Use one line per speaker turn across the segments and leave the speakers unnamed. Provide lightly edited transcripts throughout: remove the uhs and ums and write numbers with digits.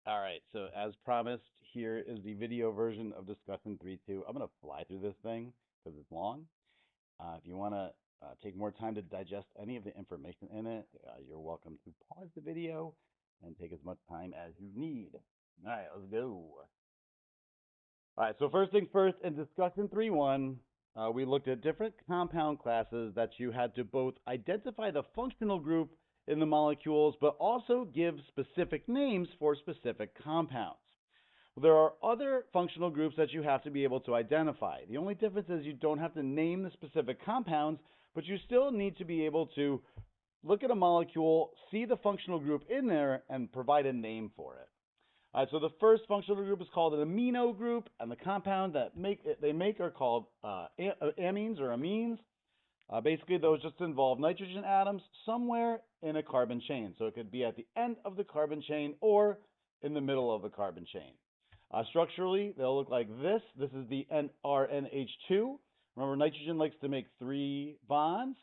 All right, so as promised, here is the video version of Discussion 3.2. I'm going to fly through this thing because it's long. If you want to take more time to digest any of the information in it, you're welcome to pause the video and take as much time as you need. All right, let's go. All right, so first things first, in Discussion 3.1, we looked at different compound classes that you had to both identify the functional group in the molecules, but also give specific names for specific compounds. There are other functional groups that you have to be able to identify. The only difference is you don't have to name the specific compounds, but you still need to be able to look at a molecule, see the functional group in there, and provide a name for it. All right, so the first functional group is called an amino group, and the compound that they make are called amines or amines. Basically, those just involve nitrogen atoms somewhere in a carbon chain. So it could be at the end of the carbon chain or in the middle of the carbon chain. Structurally, they'll look like this. This is the RNH2. Remember, nitrogen likes to make 3 bonds.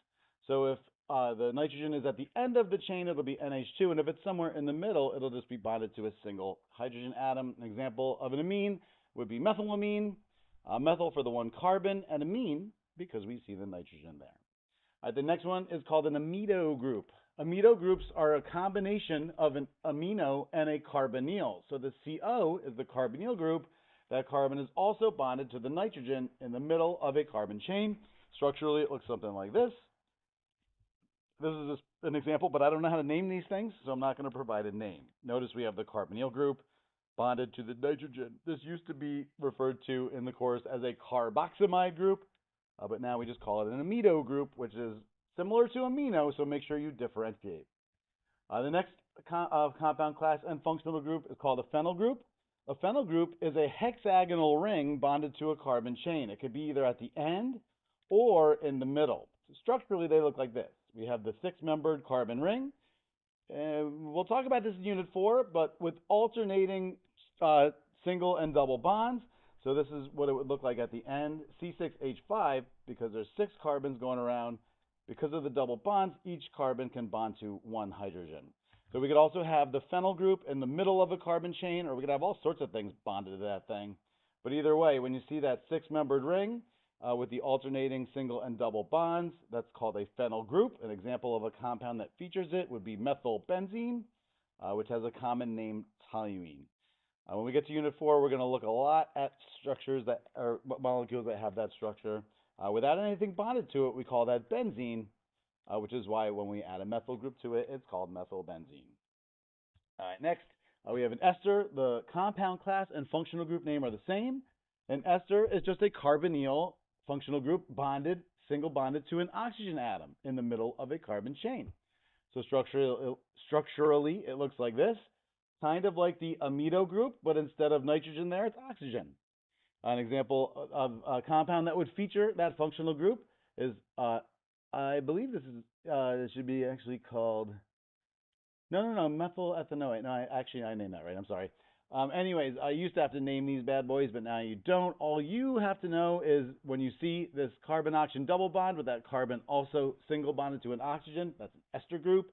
So if the nitrogen is at the end of the chain, it'll be NH2. And if it's somewhere in the middle, it'll just be bonded to a single hydrogen atom. An example of an amine would be methylamine, methyl for the one carbon, and amine because we see the nitrogen there. All right, the next one is called an amido group. Amido groups are a combination of an amino and a carbonyl. So the CO is the carbonyl group. That carbon is also bonded to the nitrogen in the middle of a carbon chain. Structurally, it looks something like this. This is just an example, but I don't know how to name these things, so I'm not going to provide a name. Notice we have the carbonyl group bonded to the nitrogen. This used to be referred to in the course as a carboxamide group, but now we just call it an amido group, which is similar to amino, so make sure you differentiate. The next compound class and functional group is called a phenyl group. A phenyl group is a hexagonal ring bonded to a carbon chain. It could be either at the end or in the middle. So structurally, they look like this. We have the 6-membered carbon ring. We'll talk about this in Unit 4, but with alternating single and double bonds. So this is what it would look like at the end. C6H5, because there's 6 carbons going around. Because of the double bonds, each carbon can bond to 1 hydrogen. So we could also have the phenyl group in the middle of a carbon chain, or we could have all sorts of things bonded to that thing. But either way, when you see that 6-membered ring with the alternating single and double bonds, that's called a phenyl group. An example of a compound that features it would be methylbenzene, which has a common name, toluene. When we get to Unit 4, we're going to look a lot at structures that are molecules that have that structure. Without anything bonded to it, we call that benzene, which is why when we add a methyl group to it, it's called methylbenzene. All right, next, we have an ester. The compound class and functional group name are the same. An ester is just a carbonyl functional group single bonded to an oxygen atom in the middle of a carbon chain. So structurally, it looks like this, kind of like the amido group, but instead of nitrogen there, it's oxygen. An example of a compound that would feature that functional group is, I believe it should be actually called, no, methyl ethanoate. No, I named that right. I'm sorry. Anyways, I used to have to name these bad boys, but now you don't. All you have to know is when you see this carbon-oxygen double bond with that carbon also single bonded to an oxygen, that's an ester group.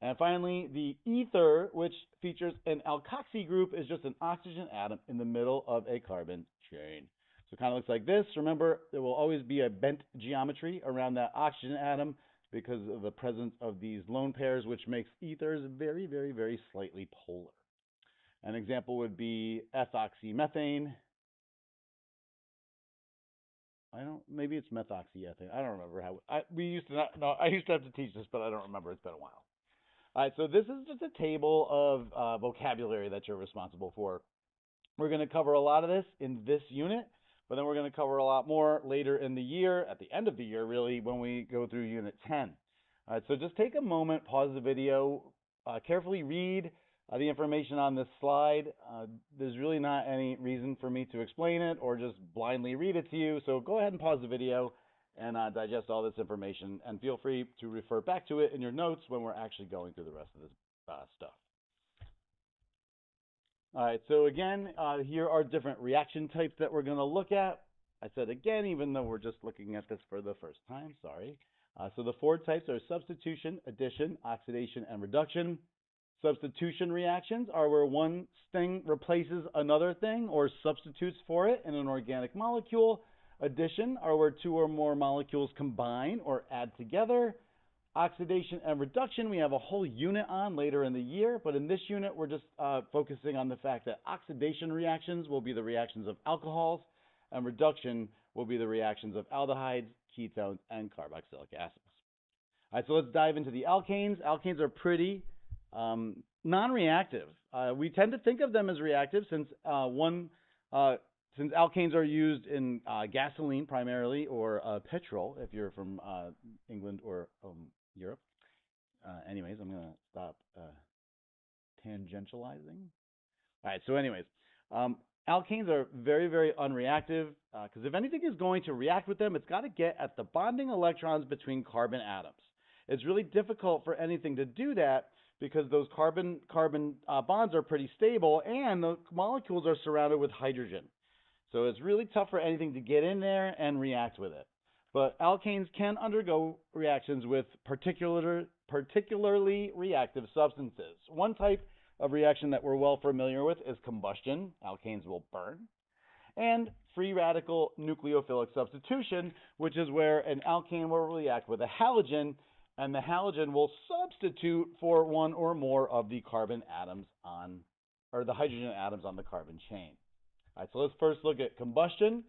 And finally, the ether, which features an alkoxy group, is just an oxygen atom in the middle of a carbon chain. So it kind of looks like this. Remember, there will always be a bent geometry around that oxygen atom because of the presence of these lone pairs, which makes ethers very, very, very slightly polar. An example would be ethoxymethane. Maybe it's methoxyethane. I don't remember how. I used to have to teach this, but I don't remember. It's been a while. All right, so this is just a table of vocabulary that you're responsible for. We're going to cover a lot of this in this unit, but then we're going to cover a lot more later in the year, at the end of the year, really, when we go through Unit 10. All right, so just take a moment, pause the video, carefully read the information on this slide. There's really not any reason for me to explain it or just blindly read it to you, so go ahead and pause the video and digest all this information, and feel free to refer back to it in your notes when we're actually going through the rest of this stuff. All right, so again, here are different reaction types that we're going to look at. I said again, even though we're just looking at this for the first time, sorry. So the 4 types are substitution, addition, oxidation, and reduction. Substitution reactions are where one thing replaces another thing or substitutes for it in an organic molecule. Addition are where two or more molecules combine or add together. Oxidation and reduction, we have a whole unit on later in the year, but in this unit, we're just focusing on the fact that oxidation reactions will be the reactions of alcohols, and reduction will be the reactions of aldehydes, ketones, and carboxylic acids. All right, so let's dive into the alkanes. Alkanes are pretty non-reactive. We tend to think of them as reactive since since alkanes are used in gasoline primarily, or petrol if you're from England or Europe. Anyways, I'm going to stop tangentializing. All right, so anyways, alkanes are very, very unreactive because if anything is going to react with them, it's got to get at the bonding electrons between carbon atoms. It's really difficult for anything to do that because those carbon-carbon bonds are pretty stable and the molecules are surrounded with hydrogen. So it's really tough for anything to get in there and react with it. But alkanes can undergo reactions with particularly reactive substances. One type of reaction that we're well familiar with is combustion. Alkanes will burn. And free radical nucleophilic substitution, which is where an alkane will react with a halogen, and the halogen will substitute for one or more of the carbon atoms or the hydrogen atoms on the carbon chain. All right, so let's first look at combustion.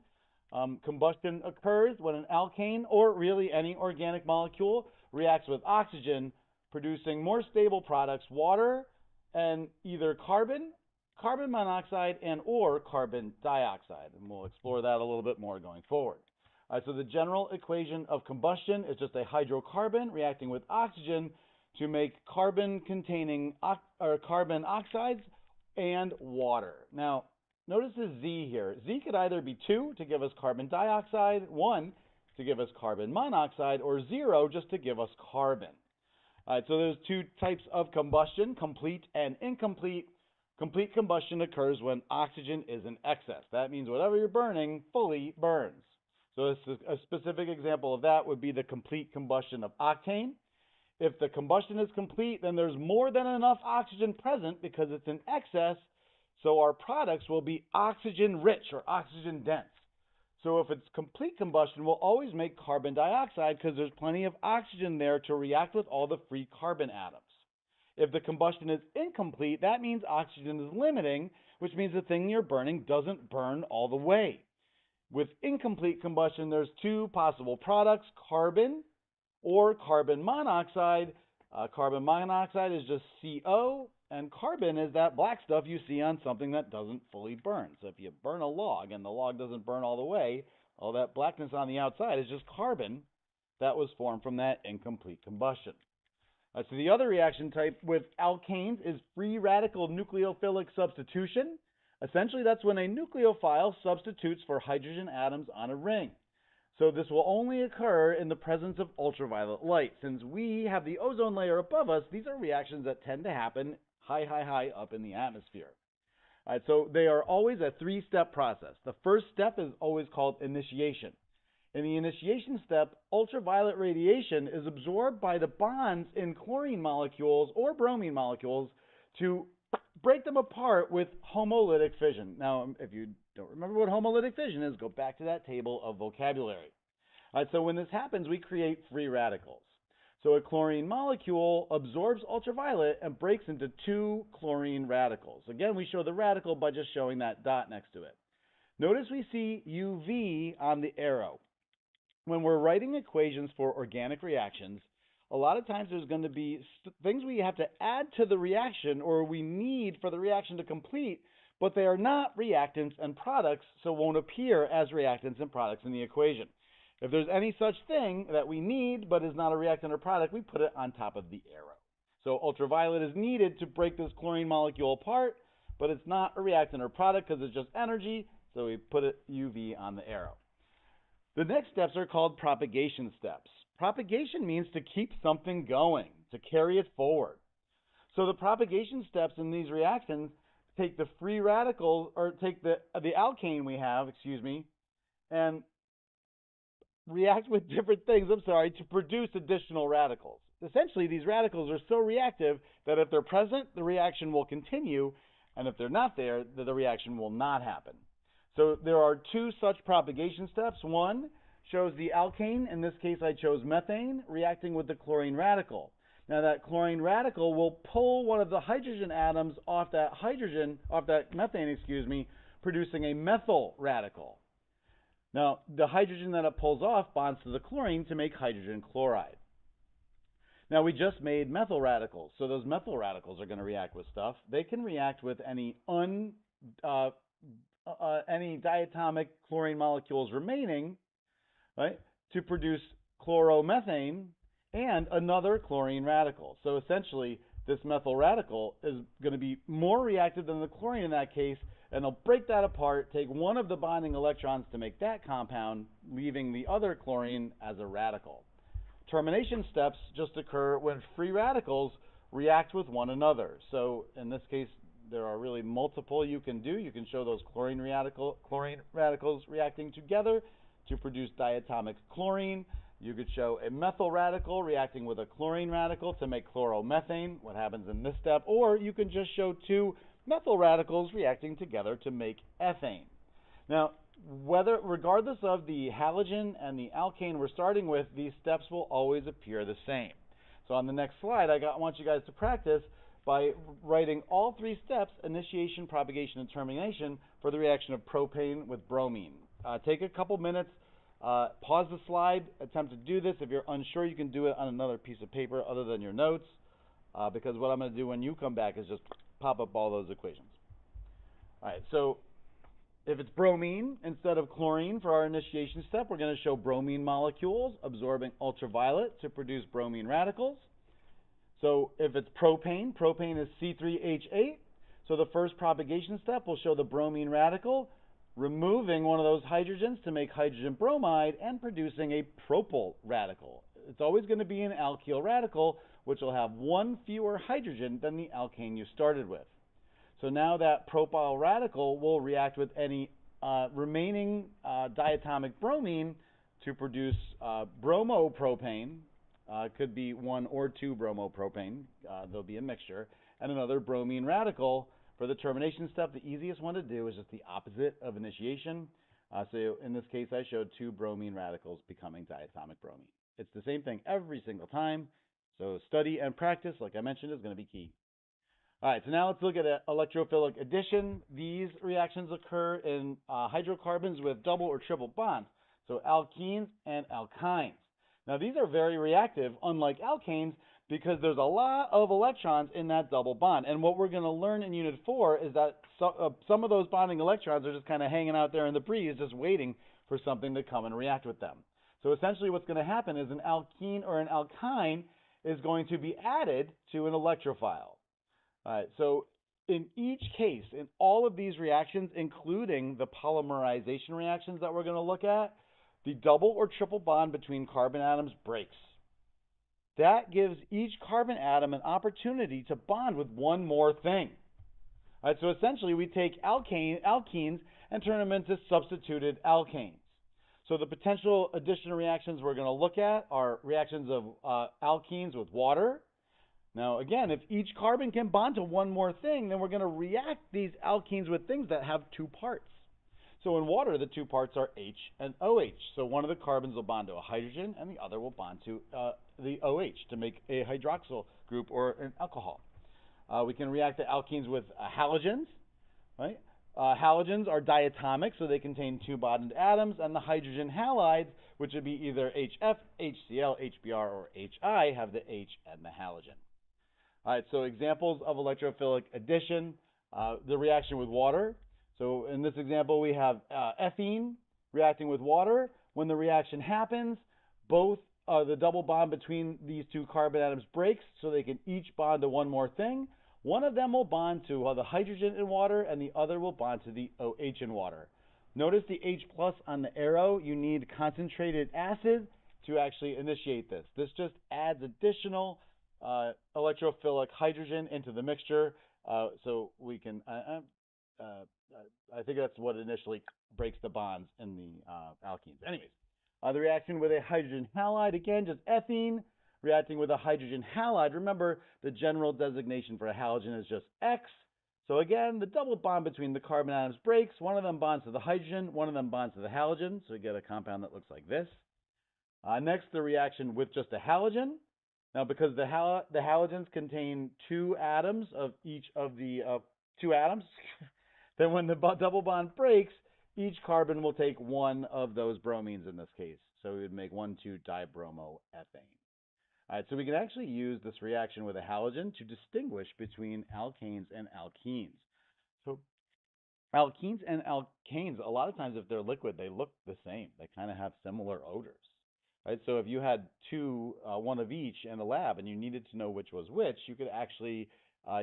Combustion occurs when an alkane, or really any organic molecule, reacts with oxygen, producing more stable products, water, and either carbon monoxide, and or carbon dioxide. And we'll explore that a little bit more going forward. All right, so the general equation of combustion is just a hydrocarbon reacting with oxygen to make carbon-containing carbon oxides and water. Now, notice the Z here. Z could either be 2 to give us carbon dioxide, 1 to give us carbon monoxide, or 0 just to give us carbon. All right, so there's two types of combustion, complete and incomplete. Complete combustion occurs when oxygen is in excess. That means whatever you're burning fully burns. So a specific example of that would be the complete combustion of octane. If the combustion is complete, then there's more than enough oxygen present because it's in excess, so our products will be oxygen rich or oxygen dense. So if it's complete combustion, we'll always make carbon dioxide because there's plenty of oxygen there to react with all the free carbon atoms. If the combustion is incomplete, that means oxygen is limiting, which means the thing you're burning doesn't burn all the way. With incomplete combustion, there's two possible products, carbon or carbon monoxide. Carbon monoxide is just CO, and carbon is that black stuff you see on something that doesn't fully burn. So if you burn a log and the log doesn't burn all the way, all that blackness on the outside is just carbon that was formed from that incomplete combustion. So the other reaction type with alkanes is free radical nucleophilic substitution. Essentially, that's when a nucleophile substitutes for hydrogen atoms on a ring. So this will only occur in the presence of ultraviolet light. Since we have the ozone layer above us, these are reactions that tend to happen high up in the atmosphere. All right, so they are always a three-step process. The first step is always called initiation. In the initiation step, ultraviolet radiation is absorbed by the bonds in chlorine molecules or bromine molecules to break them apart with homolytic fission. Now, if you don't remember what homolytic fission is, go back to that table of vocabulary. All right, so when this happens, we create free radicals. So a chlorine molecule absorbs ultraviolet and breaks into two chlorine radicals. Again, we show the radical by just showing that dot next to it. Notice we see UV on the arrow. When we're writing equations for organic reactions, a lot of times there's going to be things we have to add to the reaction or we need for the reaction to complete, but they are not reactants and products, so won't appear as reactants and products in the equation. If there's any such thing that we need but is not a reactant or product, we put it on top of the arrow. So ultraviolet is needed to break this chlorine molecule apart, but it's not a reactant or product because it's just energy, so we put it UV on the arrow. The next steps are called propagation steps. Propagation means to keep something going, to carry it forward. So the propagation steps in these reactions take the free radicals, or take the alkane we have, and react with different things, to produce additional radicals. essentially these radicals are so reactive that if they're present, the reaction will continue, and if they're not there, the reaction will not happen. So there are two such propagation steps. One shows the alkane, in this case I chose methane, reacting with the chlorine radical. Now that chlorine radical will pull one of the hydrogen atoms off that methane, producing a methyl radical. Now, the hydrogen that it pulls off bonds to the chlorine to make hydrogen chloride. Now, we just made methyl radicals, so those methyl radicals are going to react with stuff. They can react with any diatomic chlorine molecules remaining, right, to produce chloromethane and another chlorine radical. So essentially, this methyl radical is going to be more reactive than the chlorine in that case, and they'll break that apart, take one of the bonding electrons to make that compound, leaving the other chlorine as a radical. Termination steps just occur when free radicals react with one another. So in this case, there are really multiple you can do. You can show those chlorine radicals reacting together to produce diatomic chlorine. You could show a methyl radical reacting with a chlorine radical to make chloromethane, what happens in this step, or you can just show two methyl radicals reacting together to make ethane. Now, regardless of the halogen and the alkane we're starting with, these steps will always appear the same. So on the next slide, I want you guys to practice by writing all three steps: initiation, propagation, and termination, for the reaction of propane with bromine. Take a couple minutes, pause the slide, attempt to do this. If you're unsure, you can do it on another piece of paper other than your notes, because what I'm going to do when you come back is just pop up all those equations. All right, so if it's bromine instead of chlorine for our initiation step, we're going to show bromine molecules absorbing ultraviolet to produce bromine radicals. So if it's propane, propane is C3H8. So the first propagation step will show the bromine radical removing one of those hydrogens to make hydrogen bromide and producing a propyl radical. It's always going to be an alkyl radical, which will have one fewer hydrogen than the alkane you started with. So now that propyl radical will react with any remaining diatomic bromine to produce bromopropane. Could be one or two bromopropane. There'll be a mixture. And another bromine radical. For the termination step, the easiest one to do is just the opposite of initiation. So in this case, I showed two bromine radicals becoming diatomic bromine. It's the same thing every single time. So study and practice, like I mentioned, is going to be key. All right, so now let's look at electrophilic addition. These reactions occur in hydrocarbons with double or triple bonds, so alkenes and alkynes. Now, these are very reactive, unlike alkanes, because there's a lot of electrons in that double bond. And what we're going to learn in Unit 4 is that some of those bonding electrons are just kind of hanging out there in the breeze, just waiting for something to come and react with them. So essentially what's going to happen is an alkene or an alkyne is going to be added to an electrophile. All right, so in each case, in all of these reactions, including the polymerization reactions that we're going to look at, the double or triple bond between carbon atoms breaks. That gives each carbon atom an opportunity to bond with one more thing. All right, so essentially we take alkenes and turn them into substituted alkanes. So the potential addition reactions we're going to look at are reactions of alkenes with water. Now, again, if each carbon can bond to one more thing, then we're going to react these alkenes with things that have two parts. So in water, the two parts are H and OH. So one of the carbons will bond to a hydrogen, and the other will bond to the OH to make a hydroxyl group or an alcohol. We can react the alkenes with halogens, right? Halogens are diatomic, so they contain two bonded atoms, and the hydrogen halides, which would be either HF, HCl, HBr, or HI, have the H and the halogen. All right, so examples of electrophilic addition, the reaction with water. So in this example, we have ethene reacting with water. When the reaction happens, both the double bond between these two carbon atoms breaks, so they can each bond to one more thing. One of them will bond to the hydrogen in water, and the other will bond to the OH in water. Notice the H plus on the arrow. You need concentrated acid to actually initiate this. This just adds additional electrophilic hydrogen into the mixture, so we can. I think that's what initially breaks the bonds in the alkenes. Anyways, the reaction with a hydrogen halide, again, just ethene reacting with a hydrogen halide. Remember, the general designation for a halogen is just X. So again, the double bond between the carbon atoms breaks. One of them bonds to the hydrogen, one of them bonds to the halogen. So we get a compound that looks like this. Next, the reaction with just a halogen. Now, because the halogens contain two atoms of each of the two atoms, then when the double bond breaks, each carbon will take one of those bromines in this case. So we would make 1,2-dibromoethane. All right, so we can actually use this reaction with a halogen to distinguish between alkanes and alkenes. So alkenes and alkanes, a lot of times if they're liquid, they look the same. They kind of have similar odors. Right? So if you had one of each in a lab and you needed to know which was which, you could actually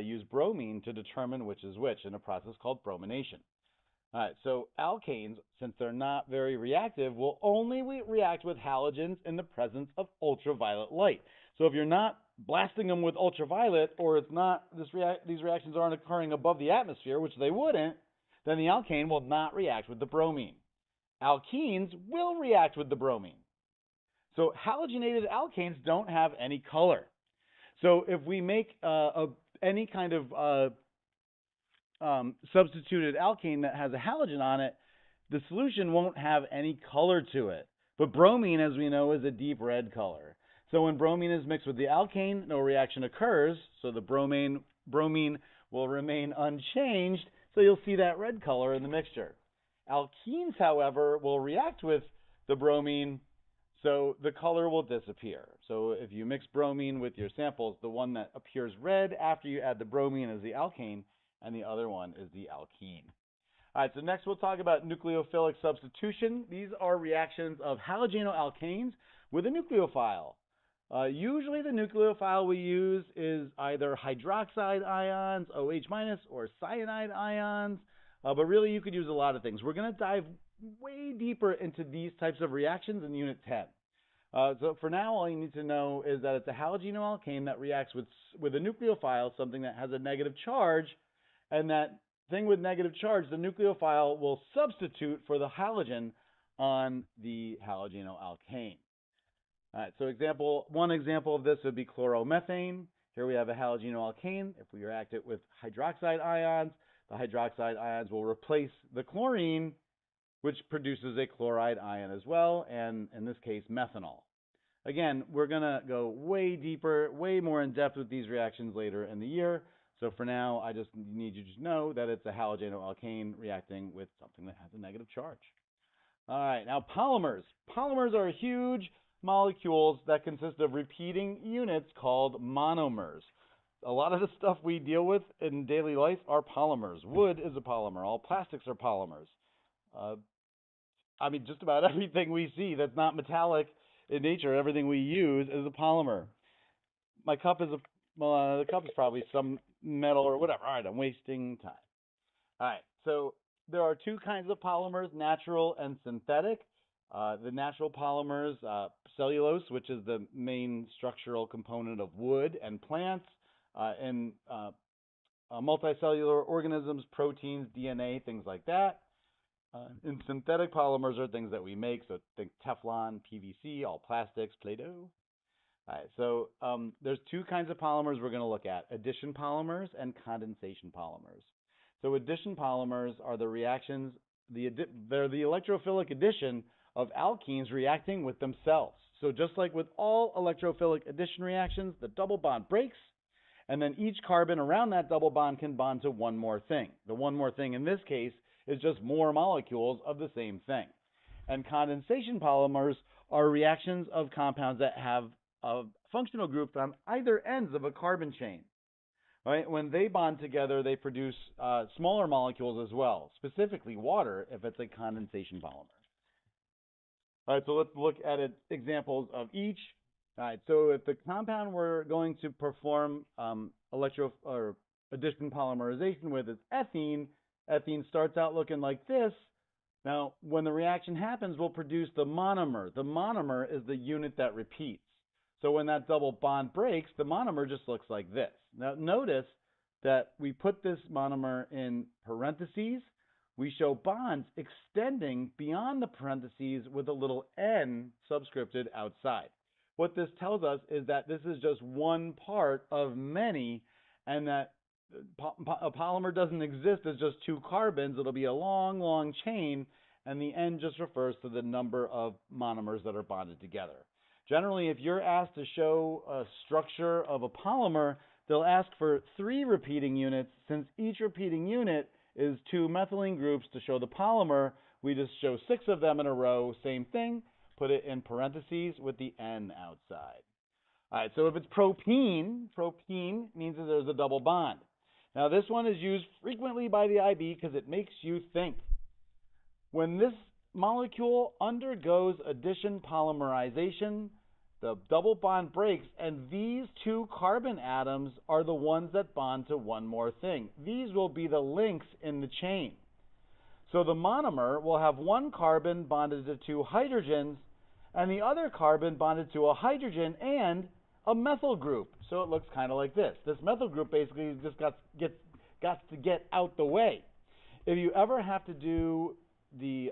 use bromine to determine which is which in a process called bromination. All right, so alkanes, since they're not very reactive, will only react with halogens in the presence of ultraviolet light. So if you're not blasting them with ultraviolet, or it's not these reactions aren't occurring above the atmosphere, which they wouldn't, then the alkane will not react with the bromine. Alkenes will react with the bromine. So halogenated alkanes don't have any color. So if we make any kind of substituted alkane that has a halogen on it, the solution won't have any color to it. But bromine, as we know, is a deep red color. So when bromine is mixed with the alkane, no reaction occurs, so the bromine will remain unchanged, so you'll see that red color in the mixture. Alkenes, however, will react with the bromine, so the color will disappear. So if you mix bromine with your samples, the one that appears red after you add the bromine is the alkane, and the other one is the alkene. All right, so next we'll talk about nucleophilic substitution. These are reactions of halogenoalkanes with a nucleophile. Usually the nucleophile we use is either hydroxide ions, OH-, or cyanide ions, but really you could use a lot of things. We're going to dive way deeper into these types of reactions in Unit 10. So for now, all you need to know is that it's a halogenoalkane that reacts with a nucleophile, something that has a negative charge, and that thing with negative charge, the nucleophile will substitute for the halogen on the halogenoalkane. All right, so one example of this would be chloromethane. Here we have a halogenoalkane. If we react it with hydroxide ions, the hydroxide ions will replace the chlorine, which produces a chloride ion as well, and in this case, methanol. Again, we're going to go way deeper, way more in depth with these reactions later in the year. So for now, I just need you to know that it's a halogenoalkane reacting with something that has a negative charge. All right, now polymers. Polymers are huge molecules that consist of repeating units called monomers. A lot of the stuff we deal with in daily life are polymers. Wood is a polymer. All plastics are polymers. I mean, just about everything we see that's not metallic in nature, everything we use is a polymer. My cup is the cup is probably some metal or whatever. All right, I'm wasting time. All right, so there are two kinds of polymers, natural and synthetic. The natural polymers, cellulose, which is the main structural component of wood and plants, and multicellular organisms, proteins, DNA, things like that. And synthetic polymers are things that we make, so think Teflon, PVC, all plastics, Play-Doh. All right, so there's two kinds of polymers we're going to look at, addition polymers and condensation polymers. So addition polymers are the reactions, they're the electrophilic addition of alkenes reacting with themselves. So just like with all electrophilic addition reactions, the double bond breaks, and then each carbon around that double bond can bond to one more thing. The one more thing in this case is just more molecules of the same thing. And condensation polymers are reactions of compounds that have functional groups on either ends of a carbon chain. Right? When they bond together, they produce smaller molecules as well, specifically water if it's a condensation polymer. All right, so let's look at examples of each. All right, so if the compound we're going to perform addition polymerization with is ethene, ethene starts out looking like this. Now, when the reaction happens, we'll produce the monomer. The monomer is the unit that repeats. So when that double bond breaks, the monomer just looks like this. Now, notice that we put this monomer in parentheses. We show bonds extending beyond the parentheses with a little n subscripted outside. what this tells us is that this is just one part of many, and that a polymer doesn't exist as just two carbons. It'll be a long, long chain, and the N just refers to the number of monomers that are bonded together. Generally, if you're asked to show a structure of a polymer, they'll ask for 3 repeating units. Since each repeating unit is 2 methylene groups to show the polymer, we just show 6 of them in a row, same thing, put it in parentheses with the N outside. All right, so if it's propene, propene means that there's a double bond. Now this one is used frequently by the IB because it makes you think. When this molecule undergoes addition polymerization, the double bond breaks, and these 2 carbon atoms are the ones that bond to one more thing. These will be the links in the chain. So the monomer will have 1 carbon bonded to 2 hydrogens, and the other carbon bonded to a hydrogen and a methyl group. So it looks kind of like this. This methyl group basically just got to get out the way. If you ever have to do the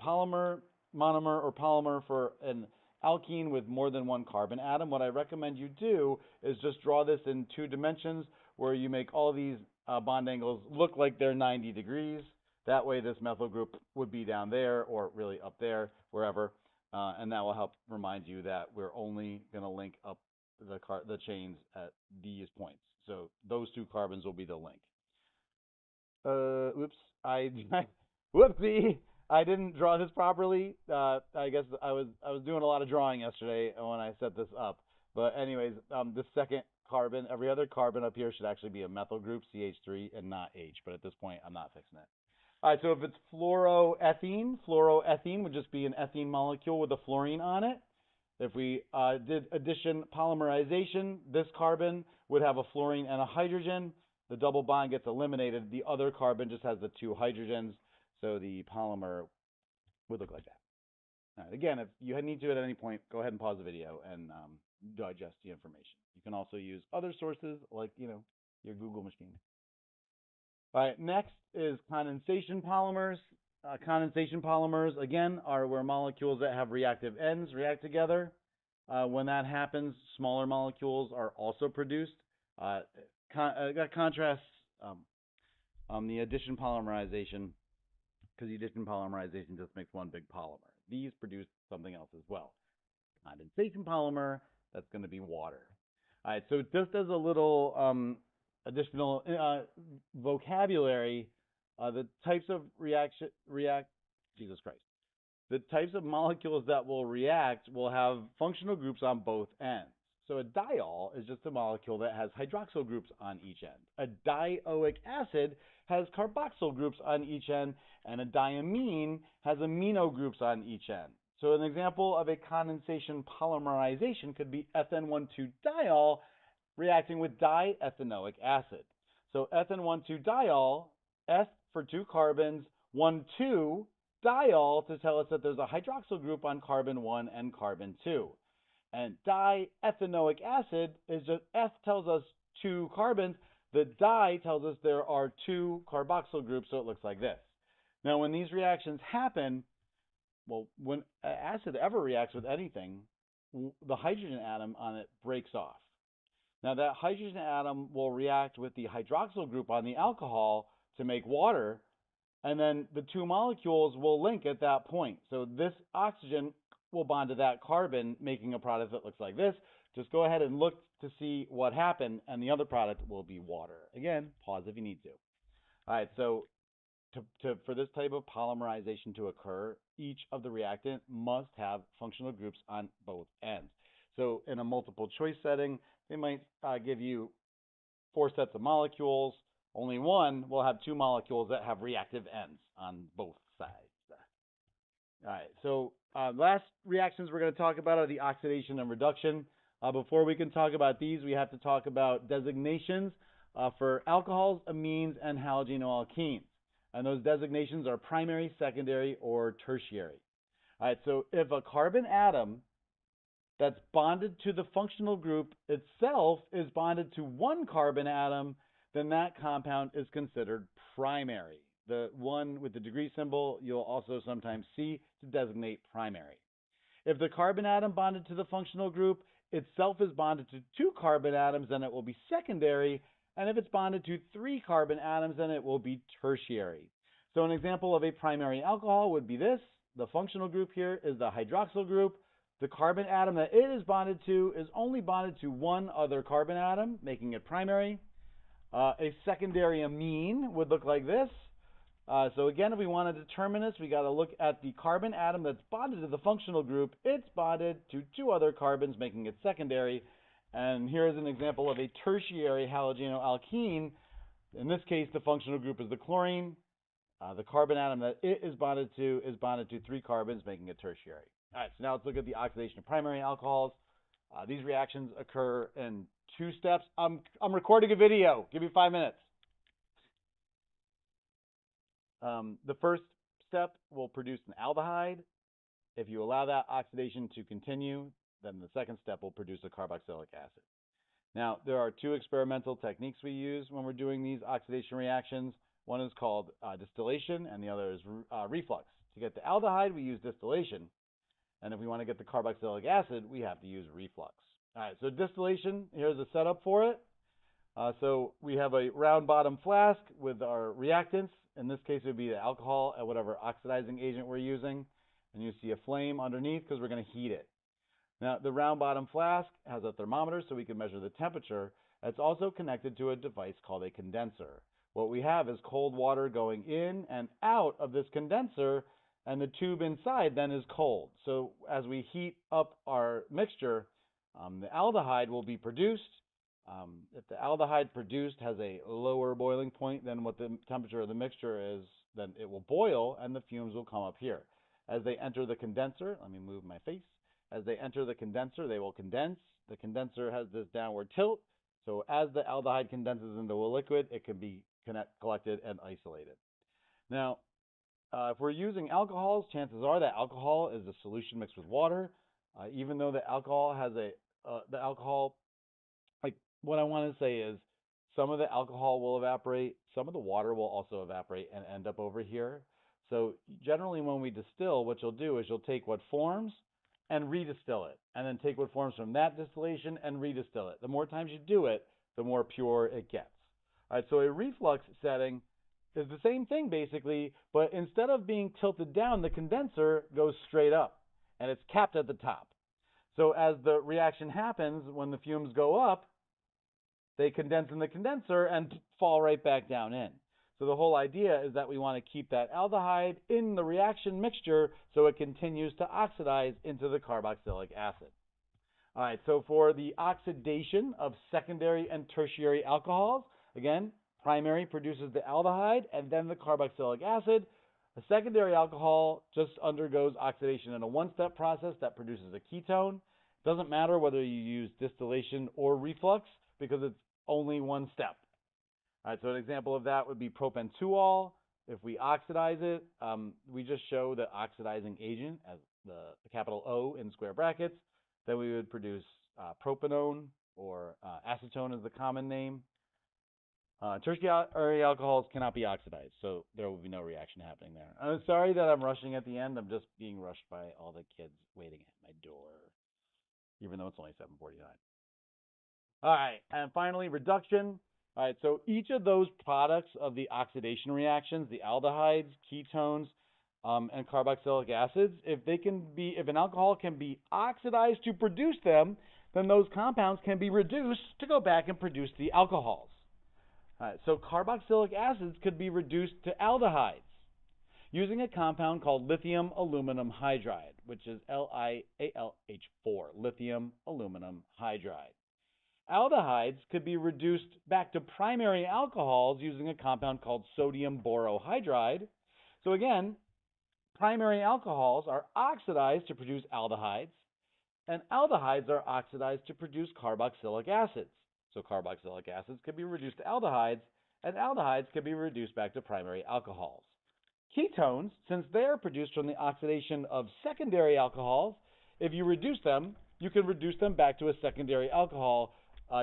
polymer, monomer, or polymer for an alkene with more than 1 carbon atom, what I recommend you do is just draw this in 2 dimensions where you make all these bond angles look like they're 90 degrees. That way this methyl group would be down there or really up there, wherever, and that will help remind you that we're only going to link up the chains at these points. So those 2 carbons will be the link. Oops, whoopsie, I didn't draw this properly. I guess I was doing a lot of drawing yesterday when I set this up. But anyways, the second carbon, every other carbon up here should actually be a methyl group, CH3, and not H. But at this point, I'm not fixing it. All right, so if it's fluoroethene would just be an ethene molecule with a fluorine on it. If we did addition polymerization, this carbon would have a fluorine and a hydrogen. The double bond gets eliminated. The other carbon just has the 2 hydrogens, so the polymer would look like that. All right, again, if you need to at any point, go ahead and pause the video and digest the information. You can also use other sources like, your Google machine. All right, next is condensation polymers. Condensation polymers, again, are where molecules that have reactive ends react together. When that happens, smaller molecules are also produced. That contrasts the addition polymerization, because the addition polymerization just makes one big polymer. These produce something else as well. Condensation polymer, that's going to be water. All right, so just as a little additional vocabulary, the types of the types of molecules that will react will have functional groups on both ends. So a diol is just a molecule that has hydroxyl groups on each end. A dioic acid has carboxyl groups on each end, and a diamine has amino groups on each end. So an example of a condensation polymerization could be ethene-1,2-diol reacting with diethanoic acid. So ethene-1,2-diol, eth for 2 carbons, 1,2-diol to tell us that there's a hydroxyl group on carbon 1 and carbon 2. And diethanoic acid is just, eth tells us 2 carbons, the di tells us there are 2 carboxyl groups, so it looks like this. Now when these reactions happen, well, when acid ever reacts with anything, the hydrogen atom on it breaks off. Now that hydrogen atom will react with the hydroxyl group on the alcohol to make water, and then the 2 molecules will link at that point. So this oxygen will bond to that carbon, making a product that looks like this. Just go ahead and look to see what happened, and the other product will be water. Again, pause if you need to. All right, so for this type of polymerization to occur, each of the reactant must have functional groups on both ends. So in a multiple choice setting, they might give you 4 sets of molecules. Only one will have 2 molecules that have reactive ends on both sides. All right, so last reactions we're going to talk about are the oxidation and reduction. Before we can talk about these, we have to talk about designations for alcohols, amines, and halogenoalkenes. And those designations are primary, secondary, or tertiary. All right, so if a carbon atom that's bonded to the functional group itself is bonded to 1 carbon atom, then that compound is considered primary. The one with the degree symbol you'll also sometimes see to designate primary. If the carbon atom bonded to the functional group itself is bonded to 2 carbon atoms, then it will be secondary. And if it's bonded to 3 carbon atoms, then it will be tertiary. So an example of a primary alcohol would be this. The functional group here is the hydroxyl group. The carbon atom that it is bonded to is only bonded to 1 other carbon atom, making it primary. A secondary amine would look like this. So again, if we want to determine this, we got to look at the carbon atom that's bonded to the functional group. It's bonded to 2 other carbons, making it secondary. And here's an example of a tertiary halogenoalkene. In this case, the functional group is the chlorine. The carbon atom that it is bonded to 3 carbons, making it tertiary. All right, so now let's look at the oxidation of primary alcohols. These reactions occur in 2 steps. I'm recording a video. Give me 5 minutes. The first step will produce an aldehyde. If you allow that oxidation to continue, then the second step will produce a carboxylic acid. Now, there are 2 experimental techniques we use when we're doing these oxidation reactions. One is called distillation, and the other is reflux. To get the aldehyde, we use distillation. And if we want to get the carboxylic acid, we have to use reflux. All right, so distillation, here's a setup for it. So we have a round bottom flask with our reactants. In this case, it would be the alcohol and whatever oxidizing agent we're using. And you see a flame underneath because we're going to heat it. Now, the round bottom flask has a thermometer so we can measure the temperature. It's also connected to a device called a condenser. What we have is cold water going in and out of this condenser, and the tube inside then is cold. So as we heat up our mixture, the aldehyde will be produced. If the aldehyde produced has a lower boiling point than what the temperature of the mixture is, then it will boil and the fumes will come up here. As they enter the condenser, let me move my face. As they enter the condenser, they will condense. The condenser has this downward tilt. So as the aldehyde condenses into a liquid, it can be collected and isolated. Now, if we're using alcohols, chances are that alcohol is a solution mixed with water. Even though the alcohol has what I want to say is some of the alcohol will evaporate, some of the water will also evaporate and end up over here. So generally when we distill, what you'll do is you'll take what forms and redistill it, and then take what forms from that distillation and redistill it. The more times you do it, the more pure it gets. All right, so a reflux setting is the same thing basically, but instead of being tilted down, the condenser goes straight up, and it's capped at the top. So as the reaction happens, when the fumes go up, they condense in the condenser and fall right back down in. So the whole idea is that we want to keep that aldehyde in the reaction mixture so it continues to oxidize into the carboxylic acid. All right, so for the oxidation of secondary and tertiary alcohols, again, primary produces the aldehyde and then the carboxylic acid. A secondary alcohol just undergoes oxidation in a 1-step process that produces a ketone. It doesn't matter whether you use distillation or reflux because it's only 1 step. All right, so an example of that would be propentuol. If we oxidize it, we just show the oxidizing agent as the capital O in square brackets. Then we would produce propanone, or acetone is the common name. Tertiary alcohols cannot be oxidized, so there will be no reaction happening there. I'm sorry that I'm rushing at the end. I'm just being rushed by all the kids waiting at my door, even though it's only 7:49. All right, and finally, reduction. All right, so each of those products of the oxidation reactions, the aldehydes, ketones, and carboxylic acids, if an alcohol can be oxidized to produce them, then those compounds can be reduced to go back and produce the alcohols. All right, so carboxylic acids could be reduced to aldehydes using a compound called lithium aluminum hydride, which is LiAlH4, lithium aluminum hydride. Aldehydes could be reduced back to primary alcohols using a compound called sodium borohydride. So again, primary alcohols are oxidized to produce aldehydes, and aldehydes are oxidized to produce carboxylic acids. So carboxylic acids could be reduced to aldehydes, and aldehydes could be reduced back to primary alcohols. Ketones, since they are produced from the oxidation of secondary alcohols, if you reduce them, you can reduce them back to a secondary alcohol,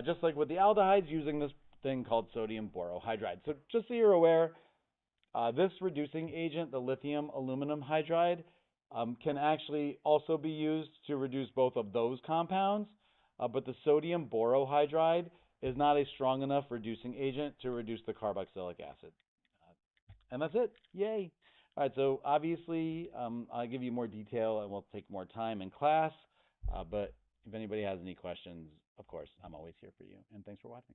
just like with the aldehydes, using this thing called sodium borohydride. So just so you're aware, this reducing agent, the lithium aluminum hydride, can actually also be used to reduce both of those compounds, but the sodium borohydride is not a strong enough reducing agent to reduce the carboxylic acid. Uh, and that's it. Yay. All right, so obviously I'll give you more detail and we'll take more time in class, but if anybody has any questions, of course, I'm always here for you. And thanks for watching.